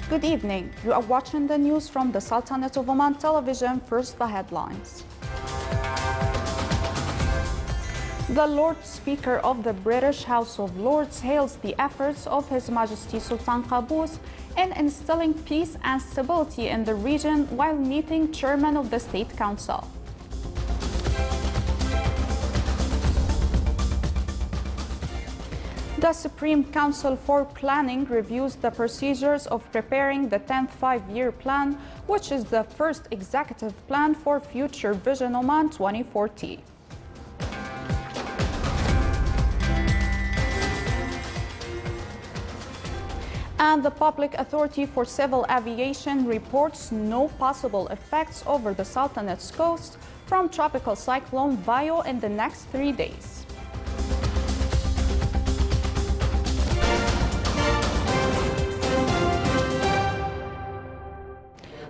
Good evening. You are watching the news from the Sultanate of Oman television. First, the headlines. The Lord Speaker of the British House of Lords hails the efforts of His Majesty Sultan Qaboos in instilling peace and stability in the region while meeting Chairman of the State Council. The Supreme Council for Planning reviews the procedures of preparing the 10th five-year plan, which is the first executive plan for Future Vision Oman 2040. And the Public Authority for Civil Aviation reports no possible effects over the Sultanate's coast from Tropical Cyclone Bayo in the next 3 days.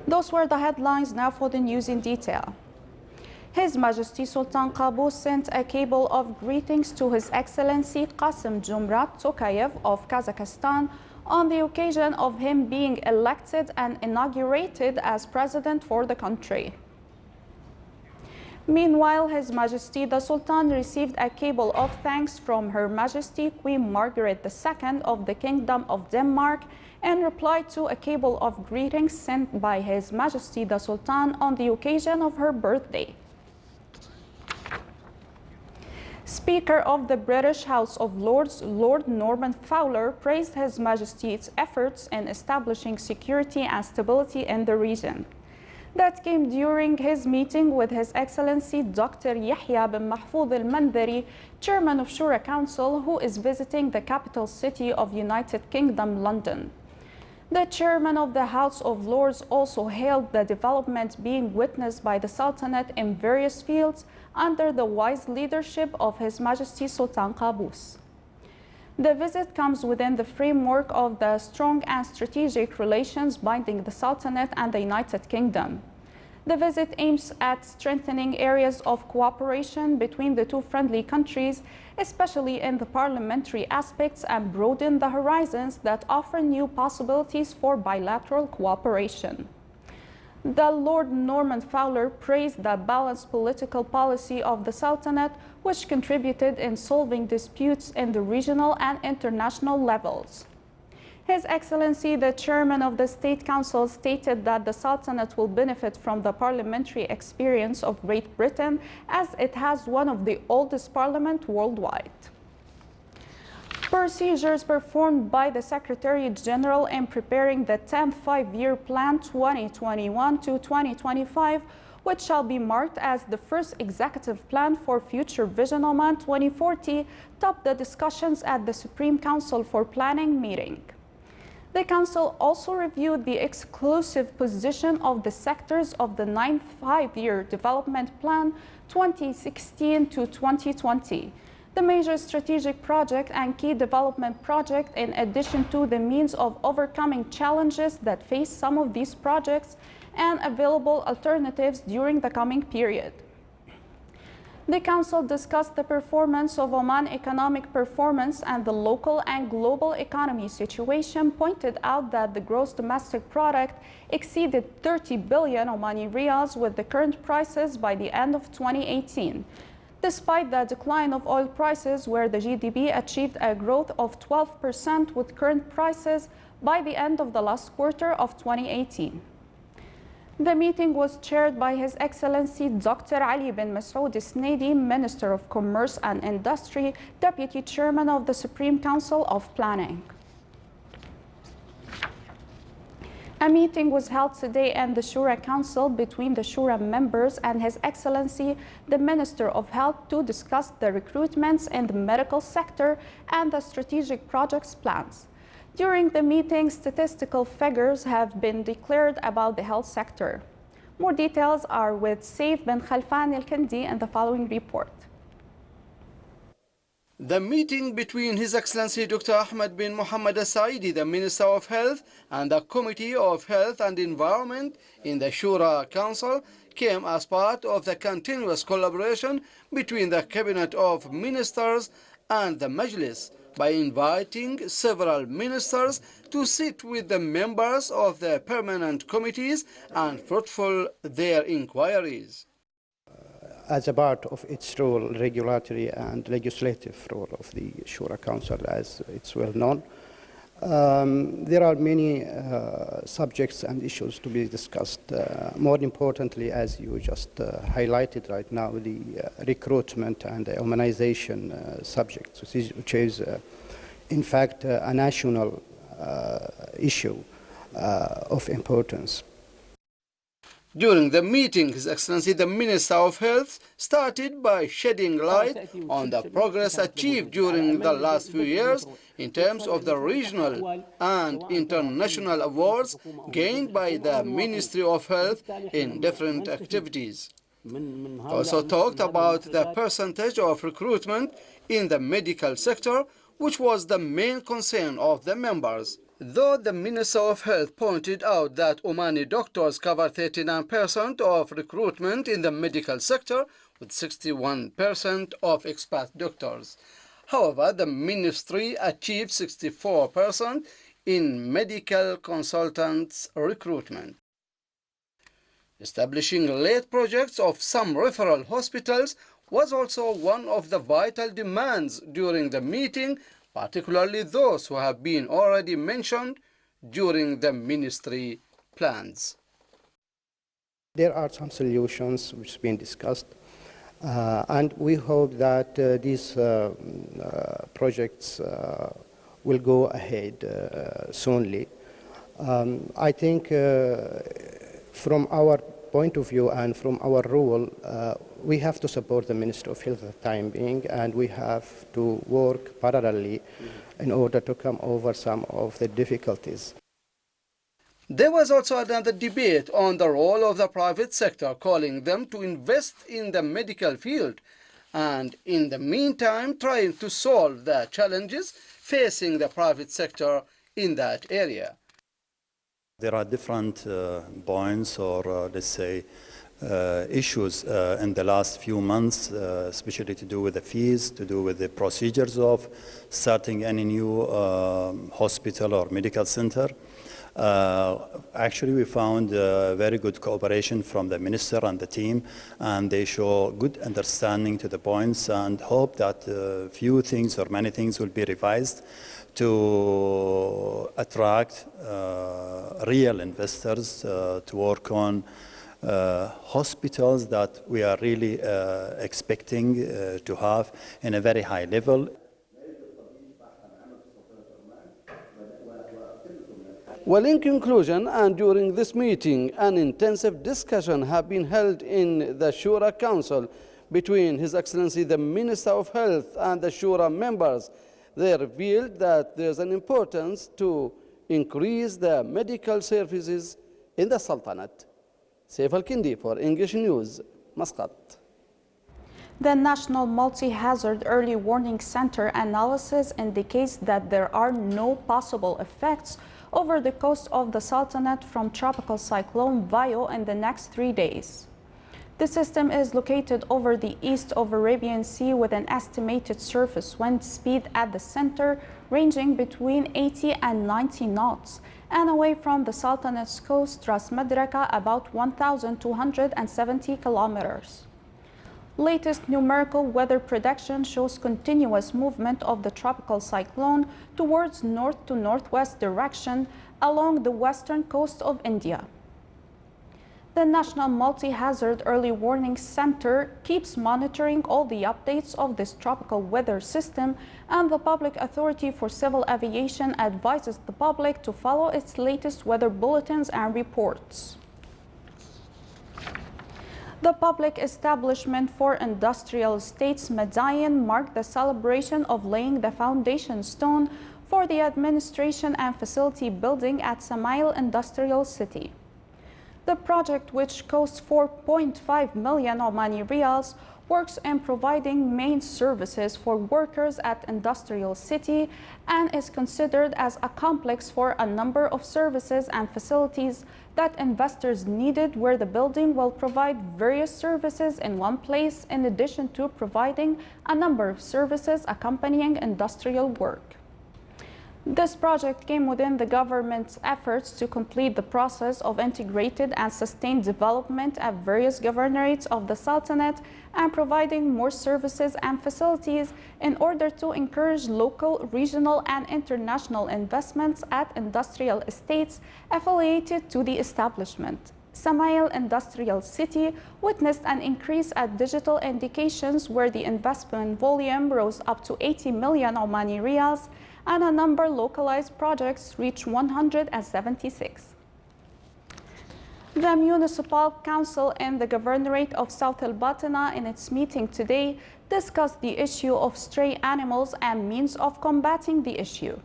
Those were the headlines. Now for the news in detail. His Majesty Sultan Qaboos sent a cable of greetings to His Excellency Qasim Jomart Tokayev of Kazakhstan on the occasion of him being elected and inaugurated as president for the country. Meanwhile, His Majesty the Sultan received a cable of thanks from Her Majesty Queen Margaret II of the Kingdom of Denmark in reply to a cable of greetings sent by His Majesty the Sultan on the occasion of her birthday. Speaker of the British House of Lords, Lord Norman Fowler, praised His Majesty's efforts in establishing security and stability in the region. That came during his meeting with His Excellency Dr. Yahya bin Mahfouz al-Mandari, Chairman of Shura Council, who is visiting the capital city of United Kingdom, London. The Chairman of the House of Lords also hailed the development being witnessed by the Sultanate in various fields under the wise leadership of His Majesty Sultan Qaboos. The visit comes within the framework of the strong and strategic relations binding the Sultanate and the United Kingdom. The visit aims at strengthening areas of cooperation between the two friendly countries, especially in the parliamentary aspects, and broaden the horizons that offer new possibilities for bilateral cooperation. The Lord Norman Fowler praised the balanced political policy of the Sultanate, which contributed in solving disputes in the regional and international levels. His Excellency, the Chairman of the State Council, stated that the Sultanate will benefit from the parliamentary experience of Great Britain, as it has one of the oldest parliaments worldwide. Procedures performed by the Secretary General in preparing the 10th five-year plan 2021 to 2025, which shall be marked as the first executive plan for Future Vision Oman 2040, topped the discussions at the Supreme Council for Planning meeting. The Council also reviewed the exclusive position of the sectors of the 9th five-year development plan 2016 to 2020. The major strategic project and key development project, in addition to the means of overcoming challenges that face some of these projects and available alternatives during the coming period. The Council discussed the performance of Oman economic performance and the local and global economy situation, pointed out that the gross domestic product exceeded 30 billion Omani riyals with the current prices by the end of 2018. Despite the decline of oil prices, where the GDP achieved a growth of 12% with current prices by the end of the last quarter of 2018. The meeting was chaired by His Excellency Dr. Ali bin Masoud Isnadi, Minister of Commerce and Industry, Deputy Chairman of the Supreme Council of Planning. A meeting was held today in the Shura Council between the Shura members and His Excellency, the Minister of Health, to discuss the recruitments in the medical sector and the strategic projects plans. During the meeting, statistical figures have been declared about the health sector. More details are with Saif bin Khalfan al-Kandi in the following report. The meeting between His Excellency Dr. Ahmed bin Mohammed Al-Saidi, the Minister of Health, and the Committee of Health and Environment in the Shura Council came as part of the continuous collaboration between the Cabinet of Ministers and the Majlis, by inviting several ministers to sit with the members of the permanent committees and fruitful their inquiries. As a part of its role, regulatory and legislative role of the Shura Council, as it's well known, there are many subjects and issues to be discussed. More importantly, as you just highlighted right now, the recruitment and the immunization subject, which is in fact a national issue of importance. During the meeting, His Excellency the Minister of Health started by shedding light on the progress achieved during the last few years in terms of the regional and international awards gained by the Ministry of Health in different activities. He also talked about the percentage of recruitment in the medical sector, which was the main concern of the members. Though the Minister of Health pointed out that Omani doctors cover 39% of recruitment in the medical sector, with 61% of expat doctors. However, the ministry achieved 64% in medical consultants recruitment. Establishing late projects of some referral hospitals was also one of the vital demands during the meeting, particularly those who have been already mentioned during the ministry plans. There are some solutions which have been discussed, and we hope that these projects will go ahead soonly. I think from our point of view and from our role, we have to support the Ministry of Health at the time being, and we have to work parallelly in order to come over some of the difficulties. There was also another debate on the role of the private sector, calling them to invest in the medical field and in the meantime trying to solve the challenges facing the private sector in that area. There are different points or let's say issues in the last few months, especially to do with the fees, to do with the procedures of starting any new hospital or medical center. Actually, we found very good cooperation from the minister and the team, and they show good understanding to the points, and hope that few things or many things will be revised to attract real investors to work on hospitals that we are really expecting to have in a very high level. Well, in conclusion, and during this meeting, an intensive discussion has been held in the Shura Council between His Excellency the Minister of Health and the Shura members. They revealed that there's an importance to increase the medical services in the Sultanate. Saif Al-Kindi for English News, Muscat. The National Multi-Hazard Early Warning Center analysis indicates that there are no possible effects over the coast of the Sultanate from tropical cyclone Vayo in the next 3 days. The system is located over the east of Arabian Sea with an estimated surface wind speed at the center ranging between 80 and 90 knots, and away from the Sultanate's coast, Ras Madraka, about 1,270 kilometers. Latest numerical weather prediction shows continuous movement of the tropical cyclone towards north to northwest direction along the western coast of India. The National Multi-Hazard Early Warning Center keeps monitoring all the updates of this tropical weather system, and the Public Authority for Civil Aviation advises the public to follow its latest weather bulletins and reports. The Public Establishment for Industrial Estates Madayan marked the celebration of laying the foundation stone for the administration and facility building at Samail Industrial City. The project, which cost 4.5 million Omani Riyals, works in providing main services for workers at Industrial City and is considered as a complex for a number of services and facilities that investors needed, where the building will provide various services in one place in addition to providing a number of services accompanying industrial work. This project came within the government's efforts to complete the process of integrated and sustained development at various governorates of the Sultanate and providing more services and facilities in order to encourage local, regional, and international investments at industrial estates affiliated to the establishment. Samail Industrial City witnessed an increase at digital indications, where the investment volume rose up to 80 million Omani riyals and a number of localized projects reached 176. The Municipal Council in the Governorate of South Al Batina in its meeting today discussed the issue of stray animals and means of combating the issue.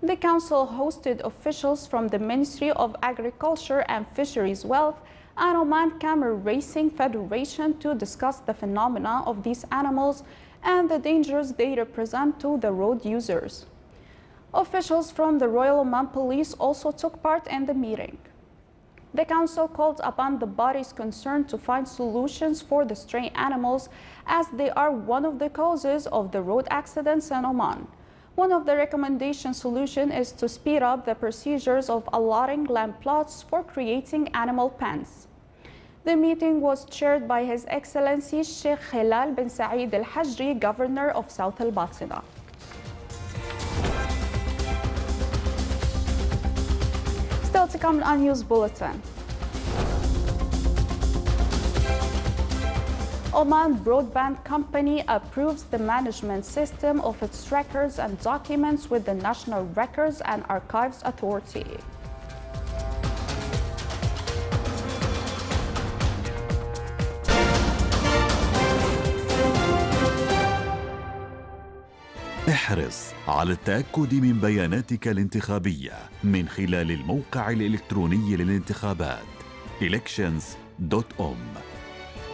The Council hosted officials from the Ministry of Agriculture and Fisheries Wealth and Oman Camel Racing Federation to discuss the phenomena of these animals and the dangers they represent to the road users. Officials from the Royal Oman Police also took part in the meeting. The Council called upon the bodies concerned to find solutions for the stray animals, as they are one of the causes of the road accidents in Oman. One of the recommendation solutions is to speed up the procedures of allotting land plots for creating animal pens. The meeting was chaired by His Excellency Sheikh Hilal bin Saeed Al Hajri, Governor of South Al Batina. Still to come on News Bulletin. Oman Broadband Company approves the management system of its records and documents with the National Records and Archives Authority. احرص على التأكد من بياناتك الانتخابية من خلال الموقع الإلكتروني للانتخابات elections.om.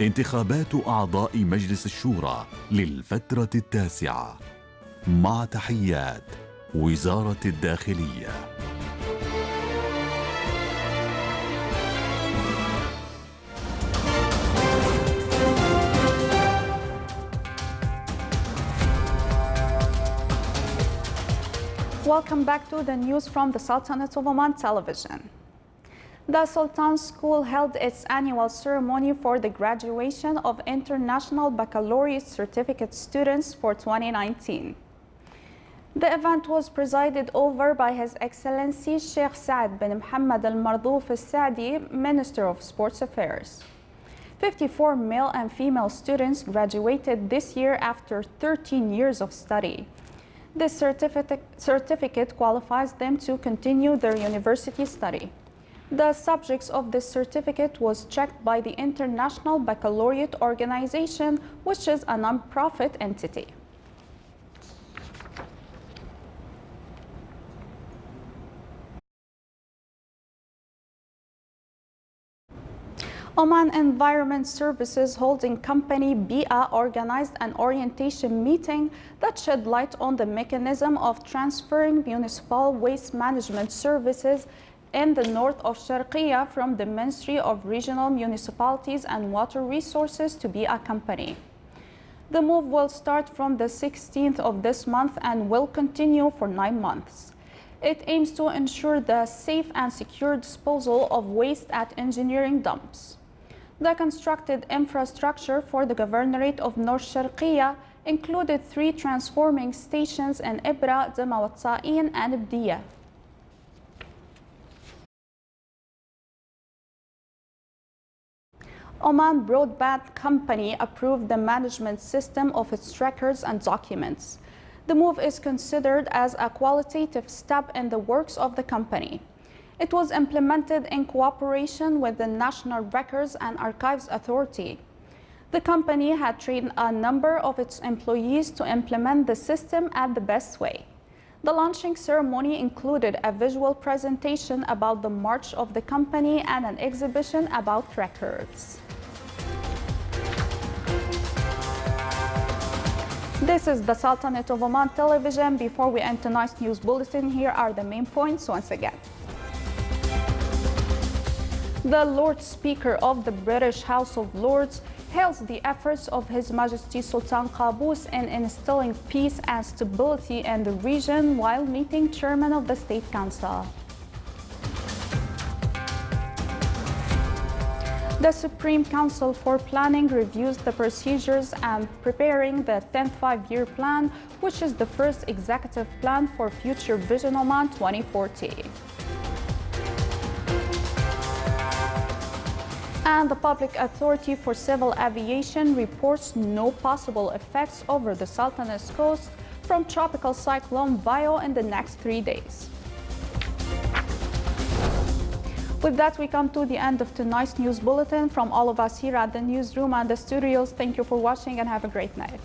انتخابات أعضاء مجلس الشورى للفترة التاسعة. مع تحيات وزارة الداخلية. Welcome back to the news from the Sultanate of Oman television. The Sultan School held its annual ceremony for the graduation of International Baccalaureate Certificate students for 2019. The event was presided over by His Excellency Sheikh Saad bin Mohammed Al Mardouf Al Saadi, Minister of Sports Affairs. 54 male and female students graduated this year after 13 years of study. This certificate qualifies them to continue their university study. The subjects of this certificate was checked by the International Baccalaureate Organization, which is a non-profit entity. Oman Environment Services holding company BIA organized an orientation meeting that shed light on the mechanism of transferring municipal waste management services in the north of Sharqiya from the Ministry of Regional Municipalities and Water Resources to BIA company. The move will start from the 16th of this month and will continue for 9 months. It aims to ensure the safe and secure disposal of waste at engineering dumps. The constructed infrastructure for the Governorate of North Sharqiya included 3 transforming stations in Ibra, Damawatsa'in, and Bdiya. Oman Broadband Company approved the management system of its records and documents. The move is considered as a qualitative step in the works of the company. It was implemented in cooperation with the National Records and Archives Authority. The company had trained a number of its employees to implement the system at the best way. The launching ceremony included a visual presentation about the march of the company and an exhibition about records. This is the Sultanate of Oman television. Before we end tonight's news bulletin, here are the main points once again. The Lord Speaker of the British House of Lords hails the efforts of His Majesty Sultan Qaboos in instilling peace and stability in the region while meeting Chairman of the State Council. The Supreme Council for Planning reviews the procedures and preparing the 10th five-year plan, which is the first executive plan for Future Vision Oman 2040. And the Public Authority for Civil Aviation reports no possible effects over the Sultanate's coast from Tropical Cyclone Vio in the next 3 days. With that, we come to the end of tonight's news bulletin. From all of us here at the newsroom and the studios, thank you for watching and have a great night.